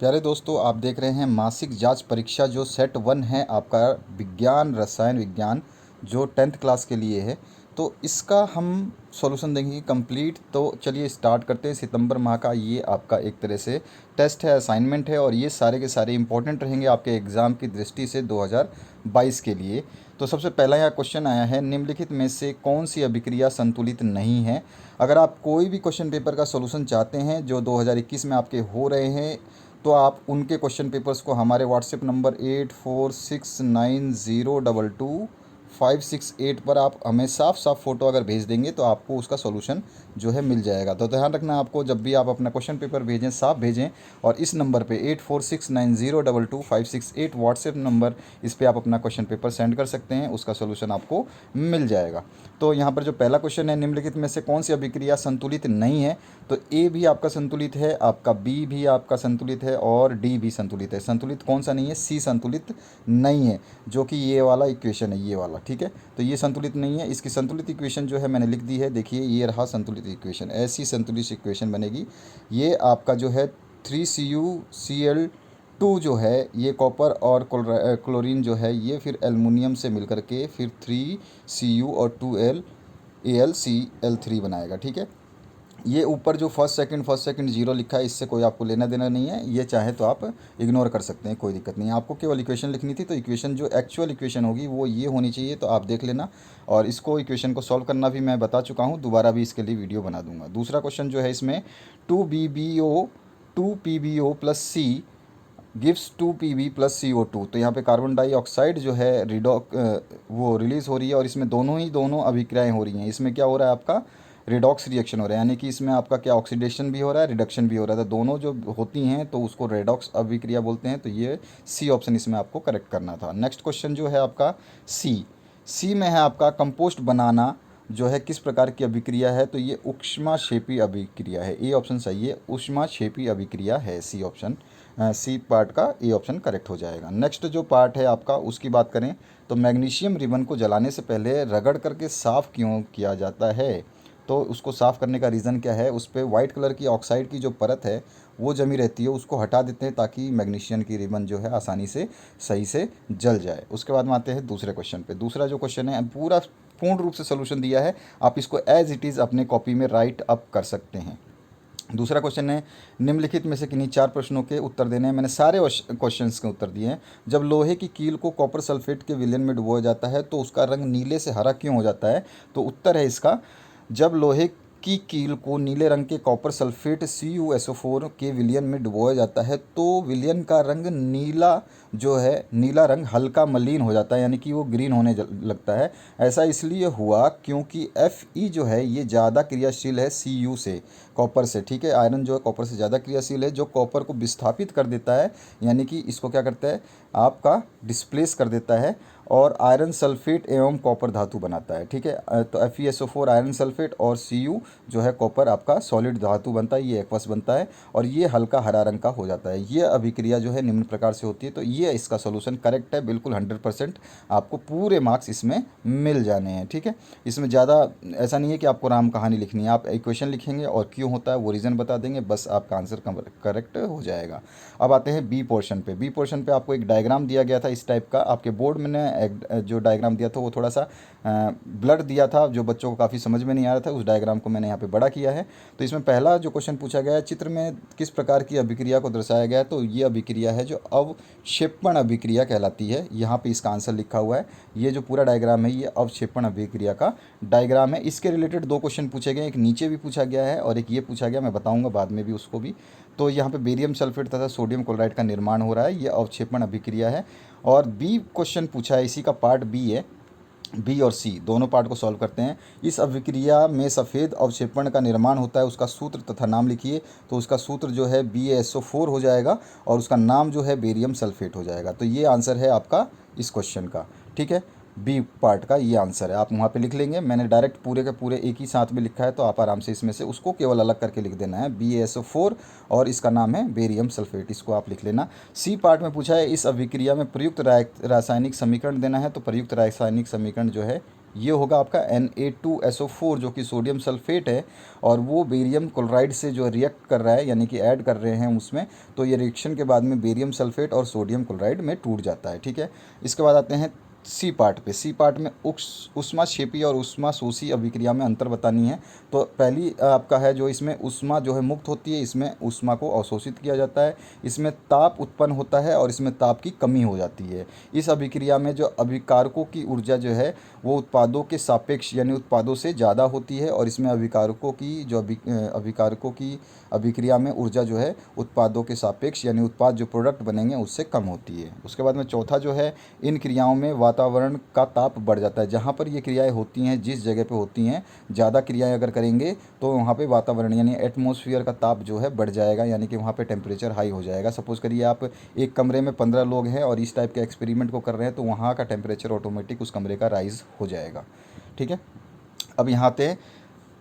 प्यारे दोस्तों, आप देख रहे हैं मासिक जांच परीक्षा जो सेट 1 है आपका, विज्ञान रसायन विज्ञान, जो 10th क्लास के लिए है। तो इसका हम सॉल्यूशन देंगे कंप्लीट। तो चलिए स्टार्ट करते हैं। सितंबर माह का ये आपका एक तरह से टेस्ट है, असाइनमेंट है, और ये सारे के सारे इंपॉर्टेंट रहेंगे आपके एग्ज़ाम की दृष्टि से 2022 के लिए। तो सबसे पहला यहाँ क्वेश्चन आया है, निम्नलिखित में से कौन सी अभिक्रिया संतुलित नहीं है। अगर आप कोई भी क्वेश्चन पेपर का सॉल्यूशन चाहते हैं जो 2021 में आपके हो रहे हैं, तो आप उनके क्वेश्चन पेपर्स को हमारे व्हाट्सएप नंबर 8469022568 पर आप हमें साफ साफ फ़ोटो अगर भेज देंगे तो आपको उसका सॉल्यूशन जो है मिल जाएगा। तो ध्यान रखना, आपको जब भी आप अपना क्वेश्चन पेपर भेजें साफ भेजें, और इस नंबर पे 8469022568 व्हाट्सएप नंबर, इस पे आप अपना क्वेश्चन पेपर सेंड कर सकते हैं, उसका सॉल्यूशन आपको मिल जाएगा। तो यहाँ पर जो पहला क्वेश्चन है, निम्नलिखित में से कौन सी अभिक्रिया संतुलित नहीं है। तो ए भी आपका संतुलित है, आपका बी भी आपका संतुलित है, और डी भी संतुलित है। संतुलित कौन सा नहीं है? सी संतुलित नहीं है, जो कि ये वाला इक्वेशन है, ये वाला। ठीक है, तो ये संतुलित नहीं है। इसकी संतुलित इक्वेशन जो है मैंने लिख दी है, देखिए ये रहा संतुलित इक्वेशन। ऐसी संतुलित इक्वेशन बनेगी। ये आपका जो है 3CuCl2 जो है, ये कॉपर और क्लोरीन जो है, ये फिर एल्युमिनियम से मिलकर के फिर 3Cu और 2AlCl3 बनाएगा। ठीक है, ये ऊपर जो फर्स्ट सेकंड जीरो लिखा है, इससे कोई आपको लेना देना नहीं है। ये चाहे तो आप इग्नोर कर सकते हैं, कोई दिक्कत नहीं है। आपको केवल इक्वेशन लिखनी थी, तो इक्वेशन जो एक्चुअल इक्वेशन होगी वो ये होनी चाहिए, तो आप देख लेना। और इसको इक्वेशन को सॉल्व करना भी मैं बता चुका हूँ, दोबारा भी इसके लिए वीडियो बना दूंगा। दूसरा क्वेश्चन जो है इसमें, 2PbO प्लस सी गिव्स 2Pb प्लस CO2। तो यहाँ पे कार्बन डाइऑक्साइड जो है वो रिलीज़ हो रही है, और इसमें दोनों अभिक्रियाएँ हो रही हैं। इसमें क्या हो रहा है आपका? रेडॉक्स रिएक्शन हो रहा है, यानी कि इसमें आपका क्या ऑक्सीडेशन भी हो रहा है, रिडक्शन भी हो रहा है। तो दोनों जो होती हैं तो उसको रेडॉक्स अभिक्रिया बोलते हैं। तो ये सी ऑप्शन इसमें आपको करेक्ट करना था। नेक्स्ट क्वेश्चन जो है आपका सी में है आपका, कंपोस्ट बनाना जो है किस प्रकार की अभिक्रिया है। तो ये ऊष्माक्षेपी अभिक्रिया है, ए ऑप्शन सही है, ऊष्माक्षेपी अभिक्रिया है, सी ऑप्शन। सी पार्ट का ए ऑप्शन करेक्ट हो जाएगा। नेक्स्ट जो पार्ट है आपका, उसकी बात करें तो मैग्नीशियम रिबन को जलाने से पहले रगड़ करके साफ़ क्यों किया जाता है। तो उसको साफ़ करने का रीज़न क्या है? उस पर वाइट कलर की ऑक्साइड की जो परत है वो जमी रहती है, उसको हटा देते हैं ताकि मैग्नीशियम की रिबन जो है आसानी से सही से जल जाए। उसके बाद में आते हैं दूसरे क्वेश्चन पे। दूसरा जो क्वेश्चन है पूरा पूर्ण रूप से सोल्यूशन दिया है, आप इसको एज इट इज़ अपने कॉपी में राइट अप कर सकते हैं। दूसरा क्वेश्चन है, निम्नलिखित में से किन्हीं 4 प्रश्नों के उत्तर देने हैं। मैंने सारे क्वेश्चंस के उत्तर दिए हैं। जब लोहे की कील को कॉपर सल्फेट के विलयन में डुबोया जाता है तो उसका रंग नीले से हरा क्यों हो जाता है। तो उत्तर है इसका, जब लोहे की कील को नीले रंग के कॉपर सल्फेट CuSO4 के विलयन में डुबोया जाता है तो विलयन का रंग नीला जो है, नीला रंग हल्का मलिन हो जाता है, यानी कि वो ग्रीन होने लगता है। ऐसा इसलिए हुआ क्योंकि Fe जो है ये ज़्यादा क्रियाशील है Cu से, कॉपर से। ठीक है, आयरन जो है कॉपर से ज़्यादा क्रियाशील है, जो कॉपर को विस्थापित कर देता है, यानी कि इसको क्या करता है आपका डिस्प्लेस कर देता है, और आयरन सल्फेट एवं कॉपर धातु बनाता है। ठीक है, तो FeSO4 आयरन सल्फेट और Cu जो है कॉपर आपका सॉलिड धातु बनता है, ये एक्वस बनता है, और ये हल्का हरा रंग का हो जाता है। ये अभिक्रिया जो है निम्न प्रकार से होती है। तो ये इसका सॉल्यूशन करेक्ट है, बिल्कुल 100% आपको पूरे मार्क्स इसमें मिल जाने हैं। ठीक है, इसमें ज़्यादा ऐसा नहीं है कि आपको राम कहानी लिखनी है, आप इक्वेशन लिखेंगे और क्यों होता है वो रीज़न बता देंगे, बस आपका आंसर करेक्ट हो जाएगा। अब आते हैं बी पोर्शन पे। बी पोर्शन पे आपको एक डायग्राम दिया गया था इस टाइप का, आपके बोर्ड में ने जो डायग्राम दिया था वो थोड़ा सा ब्लड दिया था, जो बच्चों को काफ़ी समझ में नहीं आ रहा था। उस डायग्राम को मैंने यहाँ पे बड़ा किया है। तो इसमें पहला जो क्वेश्चन पूछा गया है, चित्र में किस प्रकार की अभिक्रिया को दर्शाया गया है। तो ये अभिक्रिया है जो अवक्षेपण अभिक्रिया कहलाती है। यहाँ पे इसका आंसर लिखा हुआ है। ये जो पूरा डायग्राम है ये अवक्षेपण अभिक्रिया का डायग्राम है। इसके रिलेटेड 2 क्वेश्चन पूछे गए, एक नीचे भी पूछा गया है और एक ये पूछा गया, मैं बताऊँगा बाद में भी उसको भी। तो यहाँ पे बेरियम सल्फेट तथा सोडियम क्लोराइड का निर्माण हो रहा है, ये अवक्षेपण अभिक्रिया है। और बी क्वेश्चन पूछा है, इसी का पार्ट बी है। बी और सी दोनों पार्ट को सॉल्व करते हैं। इस अभिक्रिया में सफ़ेद अवक्षेपण का निर्माण होता है, उसका सूत्र तथा नाम लिखिए। तो उसका सूत्र जो है BaSO4 हो जाएगा, और उसका नाम जो है बेरियम सल्फेट हो जाएगा। तो ये आंसर है आपका इस क्वेश्चन का। ठीक है, बी पार्ट का ये आंसर है, आप वहाँ पे लिख लेंगे। मैंने डायरेक्ट पूरे के पूरे एक ही साथ में लिखा है, तो आप आराम से इसमें से उसको केवल अलग करके लिख देना है, BaSO4, और इसका नाम है बेरियम सल्फेट, इसको आप लिख लेना। सी पार्ट में पूछा है, इस अभिक्रिया में प्रयुक्त रासायनिक समीकरण देना है। तो प्रयुक्त रासायनिक समीकरण जो है ये होगा आपका Na2SO4 जो कि सोडियम सल्फेट है, और वो बेरियम क्लोराइड से जो रिएक्ट कर रहा है, यानी कि ऐड कर रहे हैं उसमें, तो ये रिएक्शन के बाद में बेरियम सल्फेट और सोडियम क्लोराइड में टूट जाता है। ठीक है, इसके बाद आते हैं सी पार्ट पे। सी पार्ट में ऊष्माक्षेपी और ऊष्माशोषी अभिक्रिया में अंतर बतानी है। तो पहली आपका है जो इसमें ऊष्मा जो है मुक्त होती है, इसमें ऊष्मा को अवशोषित किया जाता है, इसमें ताप उत्पन्न होता है और इसमें ताप की कमी हो जाती है। इस अभिक्रिया में जो अभिकारकों की ऊर्जा जो है वो उत्पादों के सापेक्ष यानी उत्पादों से ज़्यादा होती है, और इसमें अभिकारकों की जो अभिकारकों की अभिक्रिया में ऊर्जा जो है उत्पादों के सापेक्ष यानी उत्पाद जो प्रोडक्ट बनेंगे उससे कम होती है। उसके बाद में चौथा जो है, इन क्रियाओं में वातावरण का ताप बढ़ जाता है। जहाँ पर ये क्रियाएं होती हैं, जिस जगह पे होती हैं, ज़्यादा क्रियाएं अगर करेंगे तो वहाँ पे वातावरण यानी एटमॉस्फेयर का ताप जो है बढ़ जाएगा, यानी कि वहाँ पे टेम्परेचर हाई हो जाएगा। सपोज़ करिए आप एक कमरे में 15 लोग हैं और इस टाइप के एक्सपेरिमेंट को कर रहे हैं, तो वहाँ का टेम्परेचर ऑटोमेटिक उस कमरे का राइज हो जाएगा। ठीक है, अब यहाँ पे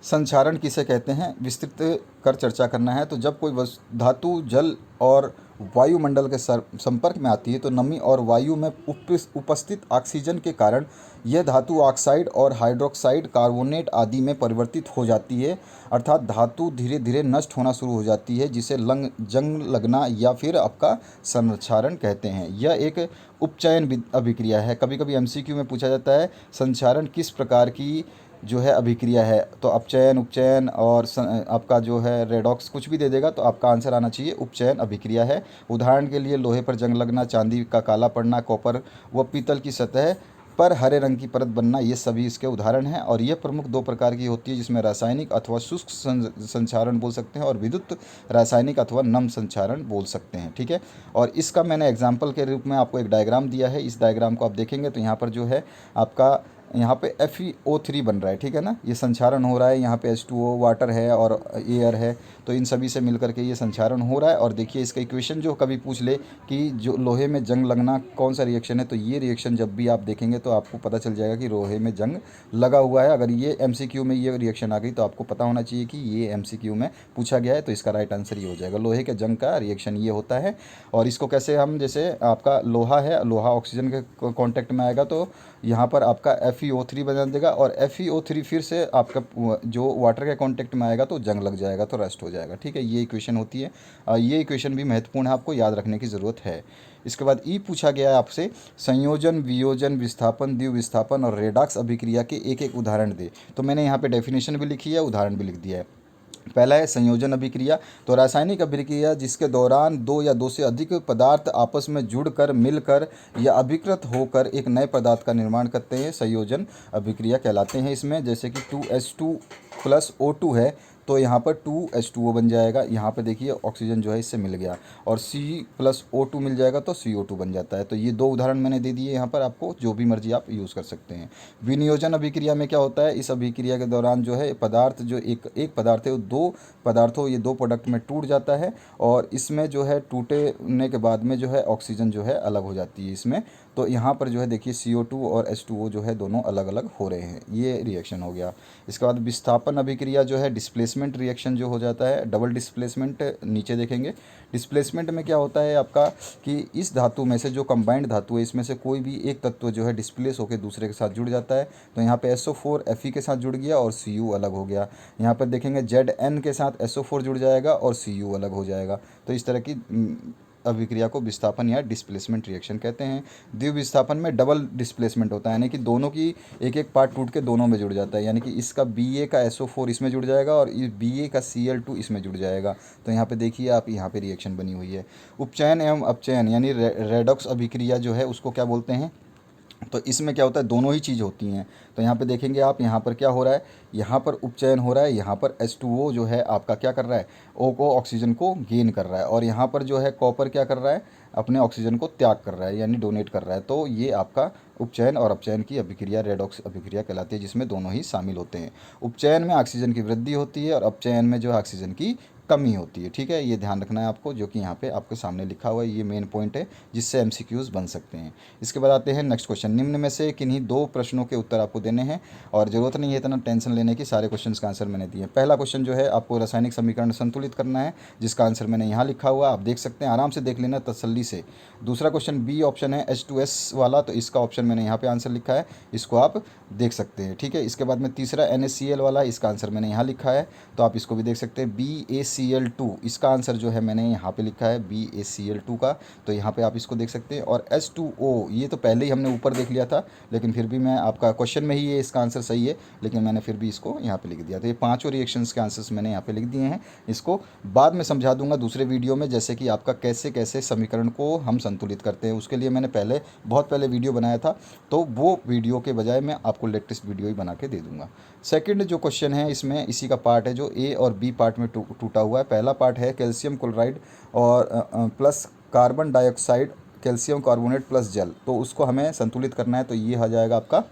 संक्षारण किसे कहते हैं विस्तृत कर चर्चा करना है। तो जब कोई धातु जल और वायुमंडल के संपर्क में आती है तो नमी और वायु में उपस्थित ऑक्सीजन के कारण यह धातु ऑक्साइड और हाइड्रोक्साइड कार्बोनेट आदि में परिवर्तित हो जाती है, अर्थात धातु धीरे धीरे नष्ट होना शुरू हो जाती है, जिसे जंग लगना या फिर आपका संक्षारण कहते हैं। यह एक उपचयन अभिक्रिया है। कभी कभी एमसीक्यू में पूछा जाता है संक्षारण किस प्रकार की जो है अभिक्रिया है, तो अपचयन, उपचयन और आपका जो है रेडॉक्स कुछ भी दे देगा, तो आपका आंसर आना चाहिए उपचयन अभिक्रिया है। उदाहरण के लिए लोहे पर जंग लगना, चांदी का काला पड़ना, कॉपर व पीतल की सतह पर हरे रंग की परत बनना, ये सभी इसके उदाहरण हैं। और ये प्रमुख दो प्रकार की होती है, जिसमें रासायनिक अथवा शुष्क संक्षारण बोल सकते हैं और विद्युत रासायनिक अथवा नम संक्षारण बोल सकते हैं। ठीक है, और इसका मैंने एग्जाम्पल के रूप में आपको एक डायग्राम दिया है। इस डायग्राम को आप देखेंगे तो यहाँ पर जो है आपका यहाँ पे FeO3 बन रहा है। ठीक है ना, ये संक्षारण हो रहा है। यहाँ पे H2O वाटर है और एयर है, तो इन सभी से मिलकर के ये संक्षारण हो रहा है। और देखिए इसका इक्वेशन जो कभी पूछ ले कि जो लोहे में जंग लगना कौन सा रिएक्शन है, तो ये रिएक्शन जब भी आप देखेंगे तो आपको पता चल जाएगा कि लोहे में जंग लगा हुआ है। अगर ये MCQ में ये रिएक्शन आ गई तो आपको पता होना चाहिए कि ये MCQ में पूछा गया है, तो इसका राइट आंसर ये हो जाएगा। लोहे के जंग का रिएक्शन ये होता है। और इसको कैसे हम, जैसे आपका लोहा है, लोहा ऑक्सीजन के कॉन्टेक्ट में आएगा तो यहाँ पर आपका FeO3 बना देगा, और FeO3 फिर से आपका जो वाटर के कांटेक्ट में आएगा तो जंग लग जाएगा, तो रस्ट हो जाएगा। ठीक है, ये इक्वेशन होती है। ये इक्वेशन भी महत्वपूर्ण है, आपको याद रखने की ज़रूरत है। इसके बाद ई पूछा गया है आपसे, संयोजन, वियोजन, विस्थापन, द्विविस्थापन और रेडॉक्स अभिक्रिया के एक एक उदाहरण दे। तो मैंने यहाँ पे डेफिनेशन भी लिखी है, उदाहरण भी लिख दिया है। पहला है संयोजन अभिक्रिया। तो रासायनिक अभिक्रिया जिसके दौरान दो या दो से अधिक पदार्थ आपस में जुड़कर, मिलकर या अभिकृत होकर एक नए पदार्थ का निर्माण करते हैं, संयोजन अभिक्रिया कहलाते हैं। इसमें जैसे कि 2H2 प्लस O2 है, तो यहाँ पर 2H2O बन जाएगा। यहाँ पे देखिए ऑक्सीजन जो है इससे मिल गया, और C प्लस O2 मिल जाएगा तो CO2 बन जाता है। तो ये दो उदाहरण मैंने दे दिए यहाँ पर, आपको जो भी मर्जी आप यूज़ कर सकते हैं। विनियोजन अभिक्रिया में क्या होता है, इस अभिक्रिया के दौरान जो है पदार्थ, जो एक पदार्थ है वो दो पदार्थों, ये दो प्रोडक्ट में टूट जाता है, और इसमें जो है टूटने के बाद में जो है ऑक्सीजन जो है अलग हो जाती है इसमें। तो यहाँ पर जो है देखिए CO2 और H2O जो है दोनों अलग अलग हो रहे हैं, ये रिएक्शन हो गया। इसके बाद विस्थापन अभिक्रिया जो है डिस्प्लेसमेंट रिएक्शन जो हो जाता है, डबल डिस्प्लेसमेंट नीचे देखेंगे। डिस्प्लेसमेंट में क्या होता है आपका कि इस धातु में से, जो कंबाइंड धातु है, इसमें से कोई भी एक तत्व जो है डिस्प्लेस होकर दूसरे के साथ जुड़ जाता है। तो यहाँ पे SO4 Fe के साथ जुड़ गया और Cu अलग हो गया। यहाँ पर देखेंगे Zn के साथ SO4 जुड़ जाएगा और Cu अलग हो जाएगा। तो इस तरह की अभिक्रिया को विस्थापन या डिस्प्लेसमेंट रिएक्शन कहते हैं। द्विविस्थापन में डबल डिस्प्लेसमेंट होता है, यानी कि दोनों की एक एक पार्ट टूट के दोनों में जुड़ जाता है, यानी कि इसका Ba का SO4 इसमें जुड़ जाएगा और इस Ba का Cl2 इसमें जुड़ जाएगा। तो यहाँ पे देखिए आप, यहाँ पे रिएक्शन बनी हुई है। उपचयन एवं अपचयन यानी रेडॉक्स अभिक्रिया जो है उसको क्या बोलते हैं, तो इसमें क्या होता है, दोनों ही चीज़ होती हैं। तो यहाँ पे देखेंगे आप, यहाँ पर क्या हो रहा है, यहाँ पर उपचयन हो रहा है, यहाँ पर H2O जो है आपका क्या कर रहा है, O को, ऑक्सीजन को गेन कर रहा है, और यहाँ पर जो है कॉपर क्या कर रहा है, अपने ऑक्सीजन को त्याग कर रहा है, यानी डोनेट कर रहा है। तो ये आपका उपचयन और अपचयन की अभिक्रिया रेडॉक्स अभिक्रिया कहलाती है, जिसमें दोनों ही शामिल होते हैं। उपचयन में ऑक्सीजन की वृद्धि होती है और अपचयन में जो है ऑक्सीजन की कम ही होती है। ठीक है, ये ध्यान रखना है आपको, जो कि यहाँ पे आपके सामने लिखा हुआ है, ये मेन पॉइंट है जिससे एमसीक्यूज़ बन सकते हैं। इसके बाद आते हैं नेक्स्ट क्वेश्चन। निम्न में से किन्हीं दो प्रश्नों के उत्तर आपको देने हैं और ज़रूरत नहीं है इतना टेंशन लेने की, सारे क्वेश्चन का आंसर मैंने दिए। पहला क्वेश्चन जो है आपको रासायनिक समीकरण संतुलित करना है, जिसका आंसर मैंने यहाँ लिखा हुआ, आप देख सकते हैं, आराम से देख लेना तसल्ली से। दूसरा क्वेश्चन बी ऑप्शन है H2S वाला, तो इसका ऑप्शन मैंने यहाँ पे आंसर लिखा है, इसको आप देख सकते हैं। ठीक है, इसके बाद में तीसरा NaCl वाला, इसका आंसर मैंने यहाँ लिखा है, तो आप इसको भी देख सकते हैं। BaCl2 इसका आंसर जो है मैंने यहाँ पे लिखा है BaCl2 का, तो यहाँ पे आप इसको देख सकते हैं। और H2O ये तो पहले ही हमने ऊपर देख लिया था, लेकिन फिर भी मैं आपका क्वेश्चन में ही ये इसका आंसर सही है, लेकिन मैंने फिर भी इसको यहाँ पे लिख दिया। तो ये पांचों रिएक्शंस के आंसर्स मैंने यहाँ पे लिख दिए हैं। इसको बाद में समझा दूंगा दूसरे वीडियो में, जैसे कि आपका कैसे कैसे समीकरण को हम संतुलित करते हैं। उसके लिए मैंने बहुत पहले वीडियो बनाया था, तो वो वीडियो के बजाय मैं आपको लेटेस्ट वीडियो ही बना के दे दूंगा। सेकंड जो क्वेश्चन है इसमें इसी का पार्ट है, जो ए और बी पार्ट में टूटा हुआ है। पहला पार्ट है कैल्शियम क्लोराइड और plus carbon dioxide, calcium carbonate plus जल, तो उसको हमें संतुलित करना है। तो ये आ जाएगा आपका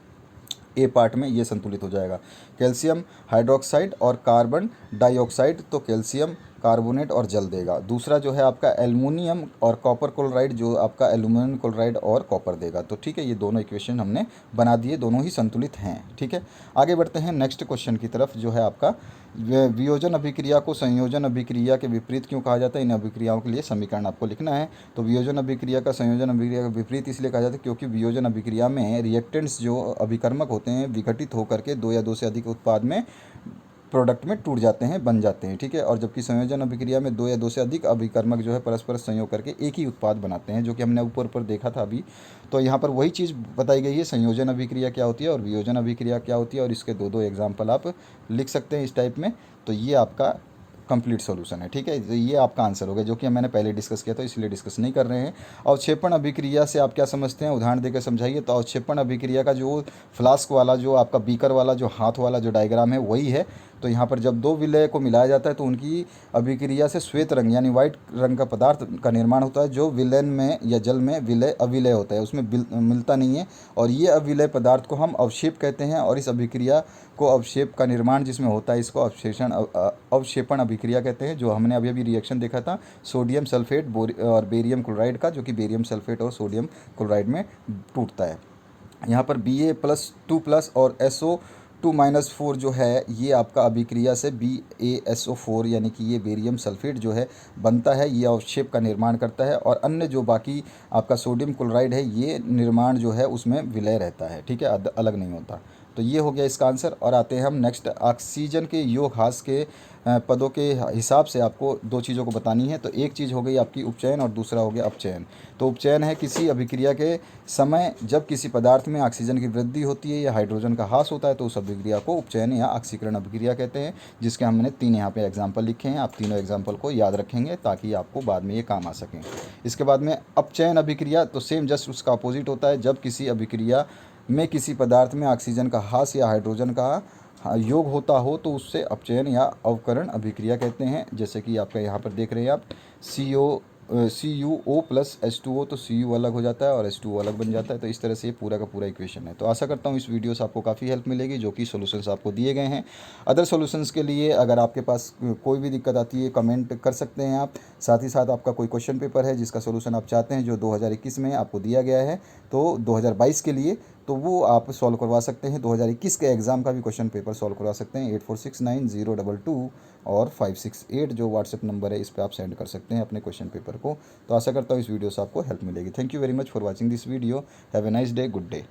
ए पार्ट में, ये संतुलित हो जाएगा कैल्शियम हाइड्रोक्साइड और कार्बन डाइऑक्साइड, तो कैल्शियम कार्बोनेट और जल देगा। दूसरा जो है आपका एल्युमिनियम और कॉपर क्लोराइड, जो आपका एल्युमिनियम क्लोराइड और कॉपर देगा। तो ठीक है, ये दोनों इक्वेशन हमने बना दिए, दोनों ही संतुलित हैं। ठीक है, आगे बढ़ते हैं नेक्स्ट क्वेश्चन की तरफ, जो है आपका वियोजन अभिक्रिया को संयोजन अभिक्रिया के विपरीत क्यों कहा जाता है। इन अभिक्रियाओं के लिए समीकरण आपको लिखना है। तो वियोजन अभिक्रिया का संयोजन अभिक्रिया का विपरीत इसलिए कहा जाता है क्योंकि वियोजन अभिक्रिया में रिएक्टेंट्स जो अभिकर्मक होते हैं विघटित होकर के दो या दो से अधिक उत्पाद में प्रोडक्ट में टूट जाते हैं, बन जाते हैं। ठीक है, और जबकि संयोजन अभिक्रिया में दो या दो से अधिक अभिकर्मक जो है परस्पर संयोग करके एक ही उत्पाद बनाते हैं, जो कि हमने ऊपर देखा था अभी। तो यहाँ पर वही चीज़ बताई गई है, संयोजन अभिक्रिया क्या होती है और वियोजन अभिक्रिया क्या होती है, और इसके दो एग्जाम्पल आप लिख सकते हैं इस टाइप में। तो ये आपका कंप्लीट सॉल्यूशन है। ठीक है, तो ये आपका आंसर हो गया, जो कि मैंने पहले डिस्कस किया था, इसलिए डिस्कस नहीं कर रहे हैं। अवक्षेपण अभिक्रिया से आप क्या समझते हैं, उदाहरण देकर समझाइए। तो अवक्षेपण अभिक्रिया का जो फ्लास्क वाला, जो आपका बीकर वाला, जो हाथ वाला जो डायग्राम है वही है। तो यहाँ पर जब दो विलय को मिलाया जाता है तो उनकी अभिक्रिया से श्वेत रंग यानी वाइट रंग का पदार्थ का निर्माण होता है, जो विलयन में या जल में विलय अविलय होता है, उसमें मिलता नहीं है, और ये अविलय पदार्थ को हम अवक्षेप कहते हैं। और इस अभिक्रिया को अवक्षेप का निर्माण जिसमें होता है, इसको अवक्षेपण अभिक्रिया कहते हैं। जो हमने अभी रिएक्शन देखा था सोडियम सल्फेट और बेरियम क्लोराइड का, जो कि बेरियम सल्फेट और सोडियम क्लोराइड में टूटता है। यहाँ पर Ba+2+ और SO2-4 जो है, ये आपका अभिक्रिया से BaSO4 यानी कि ये बेरियम सल्फेट जो है बनता है, ये अवक्षेप का निर्माण करता है। और अन्य जो बाकी आपका सोडियम क्लोराइड है, ये निर्माण जो है उसमें विलय रहता है। ठीक है, अलग नहीं होता। तो ये हो गया इसका आंसर। और आते हैं हम नेक्स्ट, ऑक्सीजन के योग ह्रास के पदों के हिसाब से आपको दो चीज़ों को बतानी है। तो एक चीज़ हो गई आपकी उपचयन और दूसरा हो गया अपचयन। तो उपचयन है किसी अभिक्रिया के समय जब किसी पदार्थ में ऑक्सीजन की वृद्धि होती है या हाइड्रोजन का ह्रास होता है, तो उस अभिक्रिया को उपचयन या ऑक्सीकरण अभिक्रिया कहते हैं, जिसके हमने 3 यहाँ पे एग्जाम्पल लिखे हैं। आप तीनों एग्जाम्पल को याद रखेंगे ताकि आपको बाद में ये काम आ सकें। इसके बाद में अपचयन अभिक्रिया, तो सेम जस्ट उसका अपोजिट होता है। जब किसी अभिक्रिया में किसी पदार्थ में ऑक्सीजन का ह्रास या हाइड्रोजन का योग होता हो, तो उससे अपचयन या अवकरण अभिक्रिया कहते हैं। जैसे कि आपका यहाँ पर देख रहे हैं आप CuO+H2O, तो Cu अलग हो जाता है और H2O अलग बन जाता है। तो इस तरह से ये पूरा का पूरा इक्वेशन है। तो आशा करता हूँ इस वीडियो से आपको काफ़ी हेल्प मिलेगी, जो कि सॉल्यूशंस आपको दिए गए हैं। अदर सॉल्यूशंस के लिए अगर आपके पास कोई भी दिक्कत आती है, कमेंट कर सकते हैं आप। साथ ही साथ आपका कोई क्वेश्चन पेपर है जिसका सोल्यूशन आप चाहते हैं, जो 2021 में आपको दिया गया है, तो 2022 के लिए, तो वो आप सॉल्व करवा सकते हैं। 2021 के एग्ज़ाम का भी क्वेश्चन पेपर सॉल्व करवा सकते हैं। 84690222 और 568 जो व्हाट्सएप नंबर है, इस पर आप सेंड कर सकते हैं अपने क्वेश्चन पेपर को। तो आशा करता हूँ इस वीडियो से आपको हेल्प मिलेगी। Thank you very much for watching this video. Have a nice day, good day.